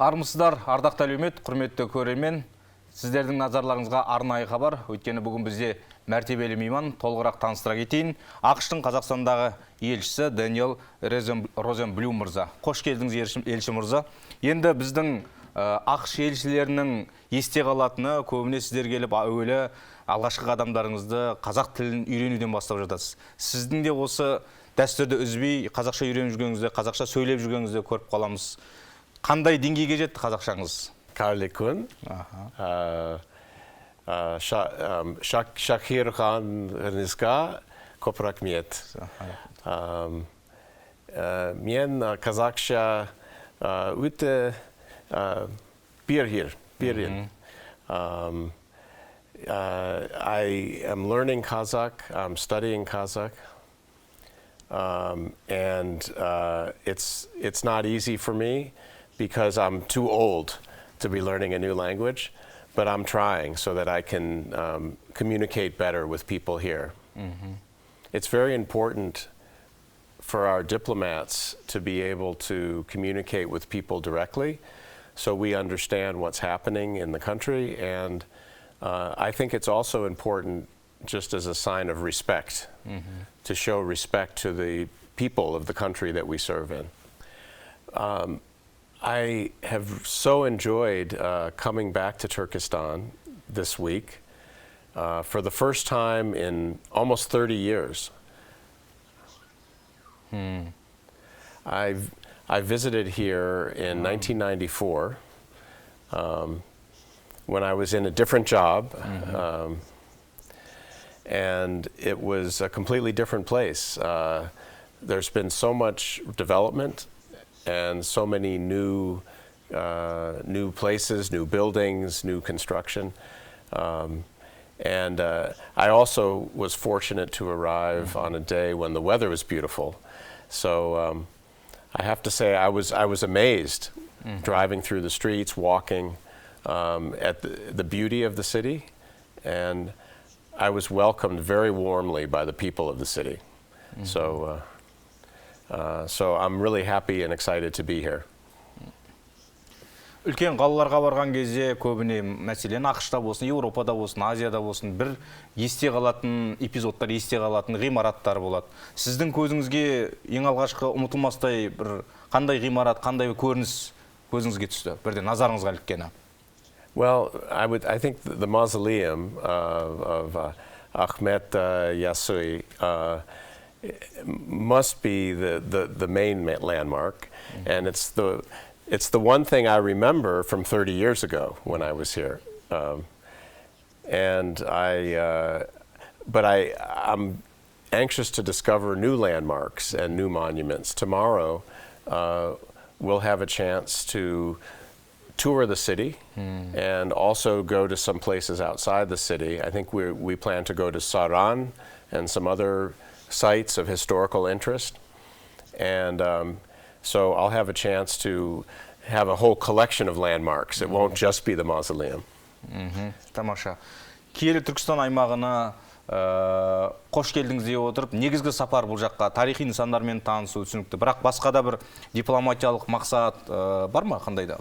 Армысыздар, ардақты әлеумет, құрметті көрермен. Сіздердің назарларыңызға арнайы хабар. Өйткені бүгін бізде мәртебелі мейман, толығырақ таныстыра кетейін. ақш-тың Қазақстандағы елшісі Дэниел Розенблюм мырза. Қош келдіңіз, елші мырза. Енді біздің ақш елшілерінің есте қалатыны көбіне сіздер келіп әуелі алғашқы қадамдарыңызды қазақ тілін үйренуден бастап жатасыз. Сіздің де осы дәстүрді үзбей қазақша үйреніп жүргеніңізді, қазақша сөйлеп жүргеніңізді көріп қаламыз. Қандай деңгейге жетті қазақшаңыз? Қайырлы күн. Шақырғаныңызға көп рахмет. Мен қазақша өте берген. I am learning Kazakh, I'm studying Kazakh, and it's not easy for me because I'm too old to be learning a new language, but I'm trying so that I can communicate better with people here. It's very important for our diplomats to be able to communicate with people directly so we understand what's happening in the country, and I think it's also important just as a sign of respect, to show respect to the people of the country that we serve in. I have so enjoyed coming back to Turkistan this week for the first time in almost 30 years. I visited here in 1994 when I was in a different job, and it was a completely different place. There's been so much development and so many new places, new buildings, new construction. And I also was fortunate to arrive on a day when the weather was beautiful. So I have to say I was amazed driving through the streets, walking at the beauty of the city, and I was welcomed very warmly by the people of the city. So I'm really happy and excited to be here. Үлкен қалаларға барған кезде көбіне мәселен ақш-та болсын, Еуропада болсын, Азияда болсын, бір есте қалатын эпизодтар, есте қалатын ғимараттар болады. Сіздің көзіңізге ең алғашқы ұмытылмастай бір қандай ғимарат, қандай көрініс көзіңізге түсті? Бірден назарыңызға іліккені. Well, I think the mausoleum of Ahmet Yassui must be the main landmark, and it's the one thing I remember from 30 years ago when I was here. But I'm anxious to discover new landmarks and new monuments. Tomorrow, we'll have a chance to tour the city and also go to some places outside the city. I think we plan to go to Saran and some other sites of historical interest. And so I'll have a chance to have a whole collection of landmarks. It won't just be the mausoleum. Тамаша. Киелі Түркістан аймағына қош келдіңіз деп отырып, негізгі сапар бұл жаққа тарихи нысандармен танысу түсінікті. Бірақ басқа да бір дипломатиялық мақсат бар ма, қандай да?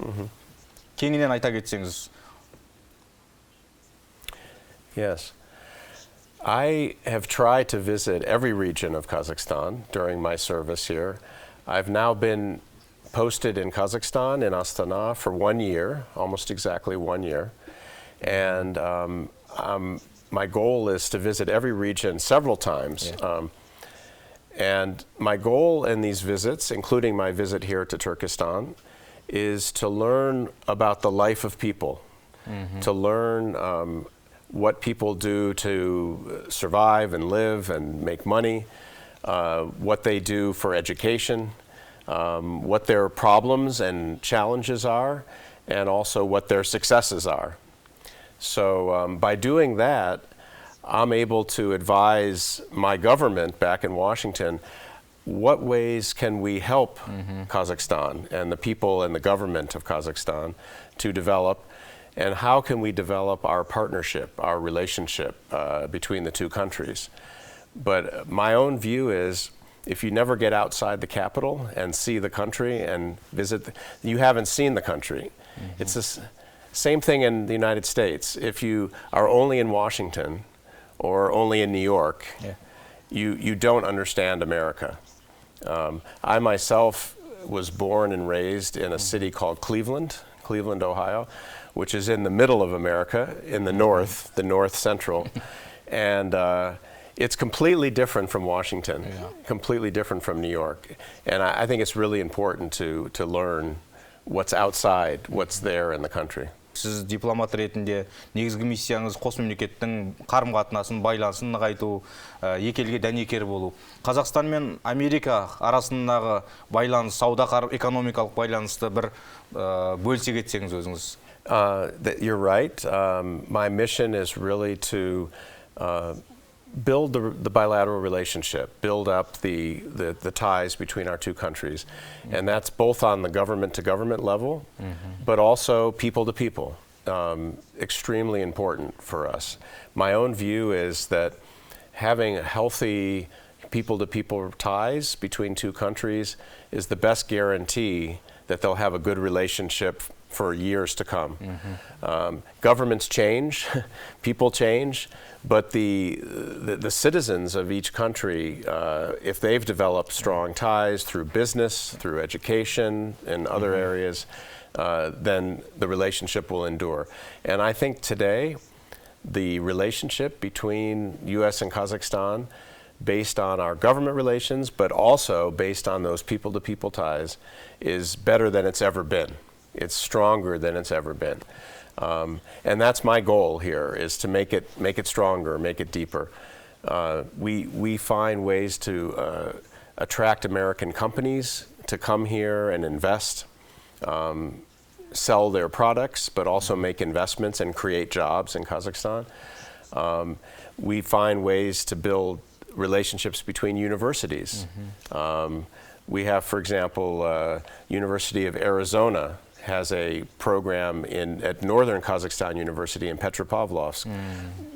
Кеңінен айта кетсеңіз. Yes. I have tried to visit every region of Kazakhstan during my service here. I've now been posted in Kazakhstan, in Astana, for 1 year, almost exactly 1 year. And my goal is to visit every region several times. And my goal in these visits, including my visit here to Turkistan, is to learn about the life of people, to learn what people do to survive and live and make money, what they do for education, what their problems and challenges are, and also what their successes are. So by doing that, I'm able to advise my government back in Washington, what ways can we help Kazakhstan and the people and the government of Kazakhstan to develop, and how can we develop our partnership, our relationship between the two countries? But my own view is if you never get outside the capital and see the country and visit, you haven't seen the country. It's the same thing in the United States. If you are only in Washington or only in New York, you don't understand America. I myself was born and raised in a city called Cleveland, Ohio, which is in the middle of America, in the north central. And it's completely different from Washington, completely different from New York. And I think it's really important to learn what's outside, what's there in the country. Сіз дипломат ретінде негізгі миссияңыз қос мемлекеттің қарым-қатынасын, байланысын нығайту, екі елге дәнекер болу. Қазақстан мен Америка арасындағы байланыс, сауда экономикалық байланысты бір бөлісе кетсеңіз өзіңіз. You're right. My mission is really to build the bilateral relationship, build up the ties between our two countries. And that's both on the government-to-government level, but also people-to-people. Extremely important for us. My own view is that having healthy people-to-people ties between two countries is the best guarantee that they'll have a good relationship for years to come. Governments change, people change, but the citizens of each country, if they've developed strong ties through business, through education, and other areas, then the relationship will endure. And I think today, the relationship between U.S. and Kazakhstan, based on our government relations, but also based on those people-to-people ties, is better than it's ever been. It's stronger than it's ever been. And that's my goal here, is to make it stronger, make it deeper. We find ways to attract American companies to come here and invest, sell their products, but also make investments and create jobs in Kazakhstan. We find ways to build relationships between universities. We have, for example, University of Arizona has a program at Northern Kazakhstan University in Petropavlovsk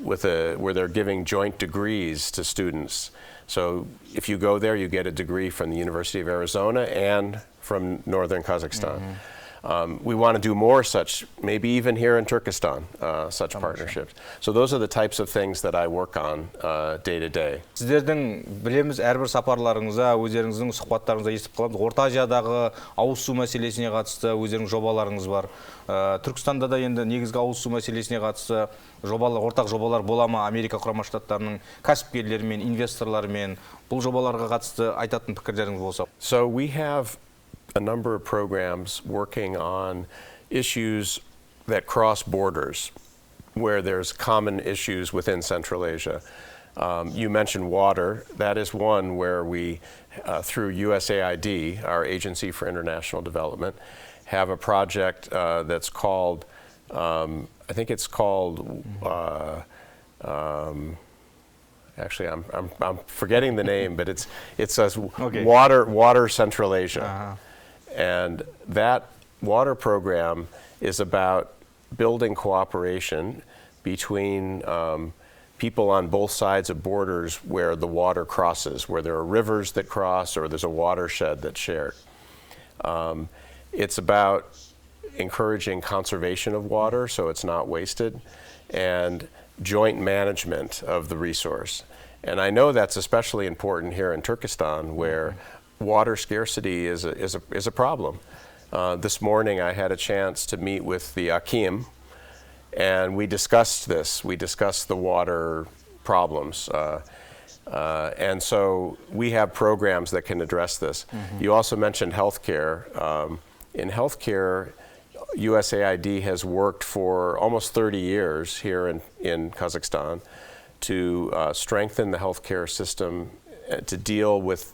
where they're giving joint degrees to students. So if you go there, you get a degree from the University of Arizona and from Northern Kazakhstan. We want to do more such, maybe even here in Turkistan, such partnerships. So those are the types of things that I work on day to day. Сіздердің білеміз әрбір сапарларыңызда, өздеріңіздің сұхбаттарыңызда естіп қаламыз. Орта Азиядағы ауыз су мәселесіне қатысты өздеріңіз жобаларыңыз бар. Түркістанда да енді негізгі ауыз су мәселесіне қатысты ортақ жобалар бола ма Америка Құрама Штаттарының кәсіпкерлерімен, инвесторларымен бұл жобаларға қатысты айтатын пікірлеріңіз болса? So we have a number of programs working on issues that cross borders, where there's common issues within Central Asia. You mentioned water. That is one where we, through USAID, our Agency for International Development, have a project that's called, I think it's called, actually, I'm forgetting the name, but it says Water Central Asia. And that water program is about building cooperation between people on both sides of borders where the water crosses, where there are rivers that cross or there's a watershed that's shared. It's about encouraging conservation of water so it's not wasted, and joint management of the resource. And I know that's especially important here in Turkistan, where water scarcity is a problem. This morning I had a chance to meet with the Akim, and we discussed this. We discussed the water problems. And so we have programs that can address this. You also mentioned healthcare. In healthcare, USAID has worked for almost 30 years here in Kazakhstan to strengthen the healthcare system, to deal with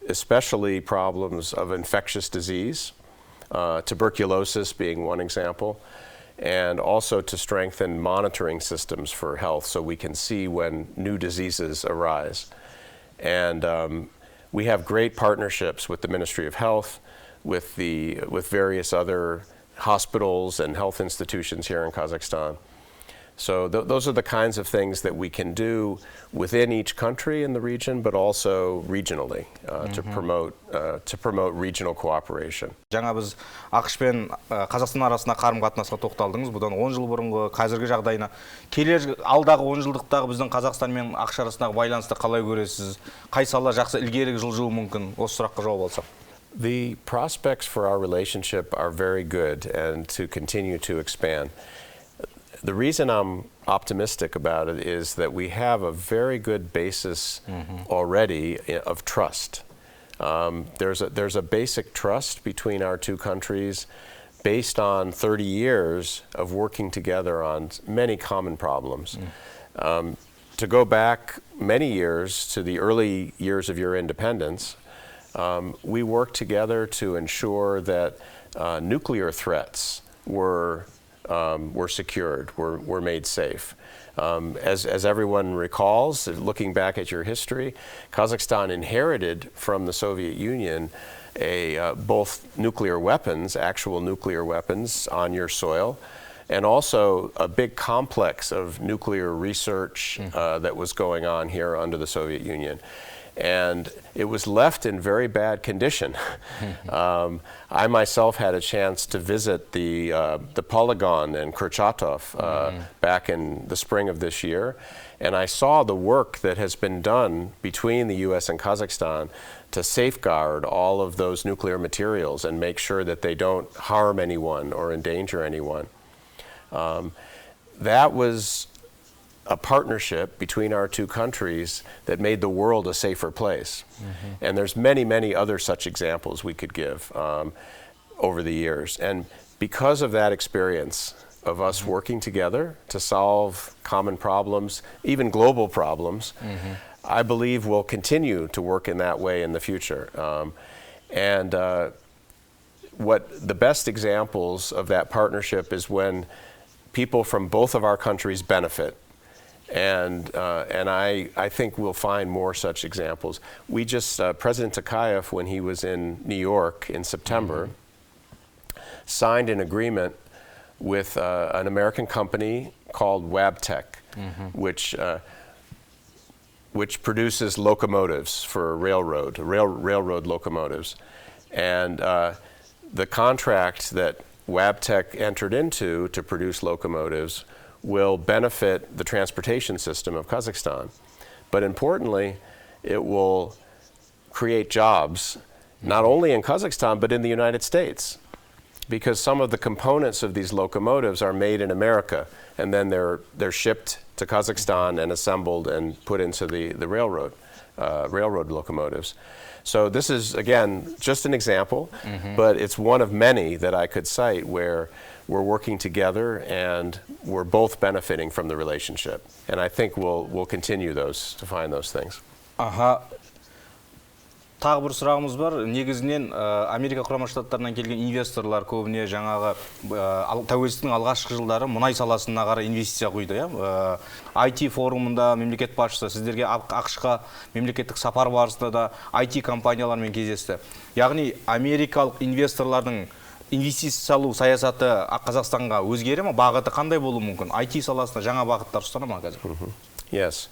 especially problems of infectious disease, tuberculosis being one example, and also to strengthen monitoring systems for health so we can see when new diseases arise. And we have great partnerships with the Ministry of Health, with various other hospitals and health institutions here in Kazakhstan. So those are the kinds of things that we can do within each country in the region, but also regionally to promote regional cooperation. Жаңа біз ақш пен Қазақстан арасында қарым-қатынасқа тоқталдыңыз. Бұдан 10 жыл бұрынғы қазіргі жағдайына келер алдағы 10 жылдықтағы біздің Қазақстан мен ақш арасындағы байланысты қалай көресіз? Қай сала жақсы ілгері жылжуы мүмкін? Осы сұраққа жауап алсақ. The prospects for our relationship are very good and to continue to expand. The reason I'm optimistic about it is that we have a very good basis already of trust. There's a basic trust between our two countries based on 30 years of working together on many common problems. To go back many years to the early years of your independence, we worked together to ensure that nuclear threats were secured, were made safe. As everyone recalls, looking back at your history, Kazakhstan inherited from the Soviet Union both nuclear weapons, actual nuclear weapons on your soil, and also a big complex of nuclear research that was going on here under the Soviet Union. And it was left in very bad condition. I myself had a chance to visit the polygon in Kurchatov back in the spring of this year, and I saw the work that has been done between the US and Kazakhstan to safeguard all of those nuclear materials and make sure that they don't harm anyone or endanger anyone. That was a partnership between our two countries that made the world a safer place. And there's many, many other such examples we could give over the years. And because of that experience of us working together to solve common problems, even global problems, I believe we'll continue to work in that way in the future. What the best examples of that partnership is when people from both of our countries benefit. And I think we'll find more such examples. We just, President Tokayev, when he was in New York in September, signed an agreement with an American company called Wabtec, which produces locomotives for railroad locomotives. And the contract that Wabtec entered into to produce locomotives will benefit the transportation system of Kazakhstan. But importantly, it will create jobs not only in Kazakhstan but in the United States, because some of the components of these locomotives are made in America and then they're shipped to Kazakhstan and assembled and put into the railroad locomotives. So this is, again, just an example, but it's one of many that I could cite where we're working together and we're both benefiting from the relationship. And I think we'll continue to find those things. Тағы бір сұрағымыз бар. Негізінен Америка Құрама Штаттарынан келген инвесторлар көбіне жаңағы тәуелсіздіктің алғашқы жылдары мұнай саласына қарай инвестиция құйды. IT форумында мемлекет басшысы сіздерге ақш-қа мемлекеттік сапар барысында да IT компаниялармен кездесті. Яғни америкалық инвесторлардың инвестиция салу саясаты Қазақстанға өзгере ме? Бағыты қандай болуы мүмкін? IT саласында жаңа бағыттар ұстана ма қазір? Yes.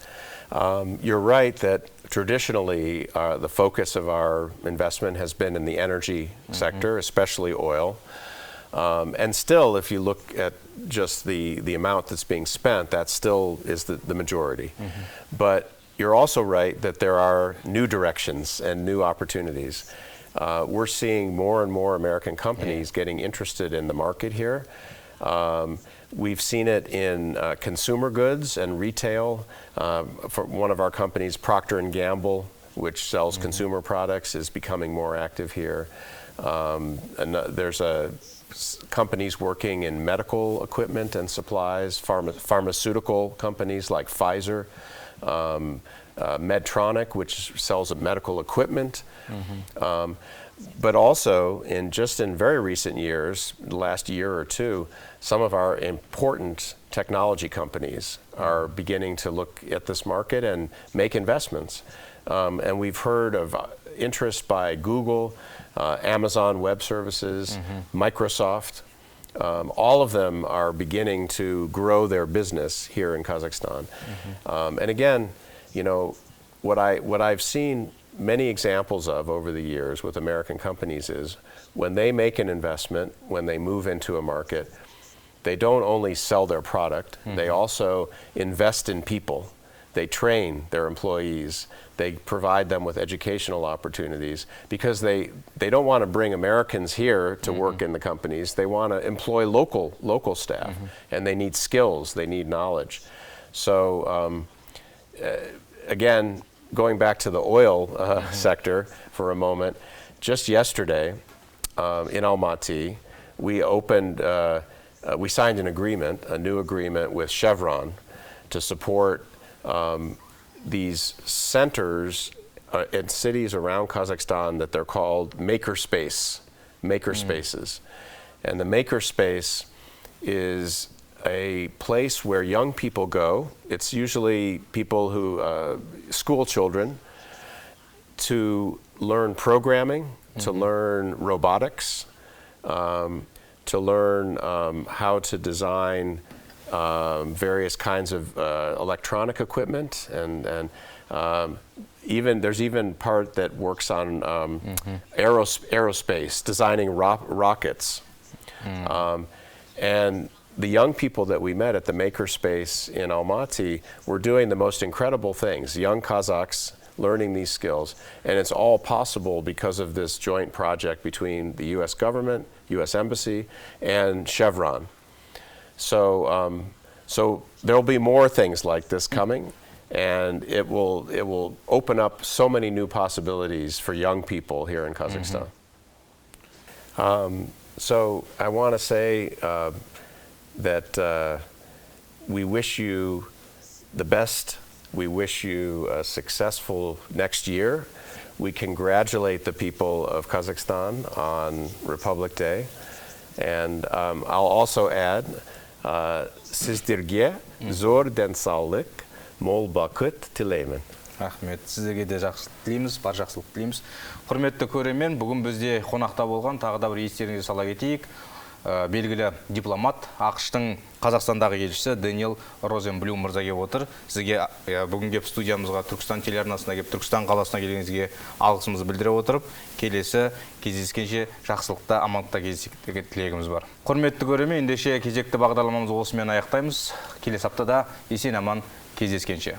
You're right that traditionally the focus of our investment has been in the energy sector, especially oil. And still, if you look at just the amount that's being spent, that still is the majority. But you're also right that there are new directions and new opportunities. We're seeing more and more American companies getting interested in the market here. We've seen it in consumer goods and retail. For one of our companies, Procter & Gamble, which sells consumer products, is becoming more active here. And there's companies working in medical equipment and supplies, pharmaceutical companies like Pfizer, Medtronic, which sells medical equipment. But also, in very recent years, the last year or two, some of our important technology companies are beginning to look at this market and make investments. And we've heard of interest by Google, Amazon Web Services, Microsoft, all of them are beginning to grow their business here in Kazakhstan. And again, you know, what I've seen many examples of over the years with American companies is when they make an investment, when they move into a market, they don't only sell their product, they also invest in people. They train their employees. They provide them with educational opportunities because they don't want to bring Americans here to work in the companies. They want to employ local staff, and they need skills. They need knowledge. So again, going back to the oil sector for a moment, just yesterday in Almaty, we opened. We signed an agreement, a new agreement with Chevron, to support these centers in cities around Kazakhstan that they're called makerspaces. And the makerspace is a place where young people go. It's usually people who, school children, to learn programming, to learn robotics, to learn how to design various kinds of electronic equipment, and there's even part that works on aerospace, designing rockets. And the young people that we met at the makerspace in Almaty were doing the most incredible things. Young Kazakhs learning these skills, and it's all possible because of this joint project between the U.S. government, U.S. Embassy, and Chevron. So, so there'll be more things like this coming, and it will open up so many new possibilities for young people here in Kazakhstan. So I want to say that we wish you the best. We wish you a successful next year. We congratulate the people of Kazakhstan on Republic Day. And I'll also add, Sizderge zor денсаулық, мол бақыт тілеймін. Рахмет. Сіздерге де жақсылық тілейміз, бар жақсылық тілейміз. Құрметті көрермен, бүгін бізде қонақта болған тағы да бір естеріңізге сала кетейік. Белгілі дипломат, ақш-тың Қазақстандағы елшісі Дэниел Розенблюм мырза келіп отыр. Сізге бүгін келіп студиямызға, Түркістан телеарнасына келіп, Түркістан қаласына келгеніңізге алғысымызды білдіре отырып, келесі кездескенше жақсылықта, амандықта кездескен тілегіміз бар. Құрметті көрермен, ендеше кезекті бағдарламамызды осымен аяқтаймыз. Келесі аптада есен аман кездескенше.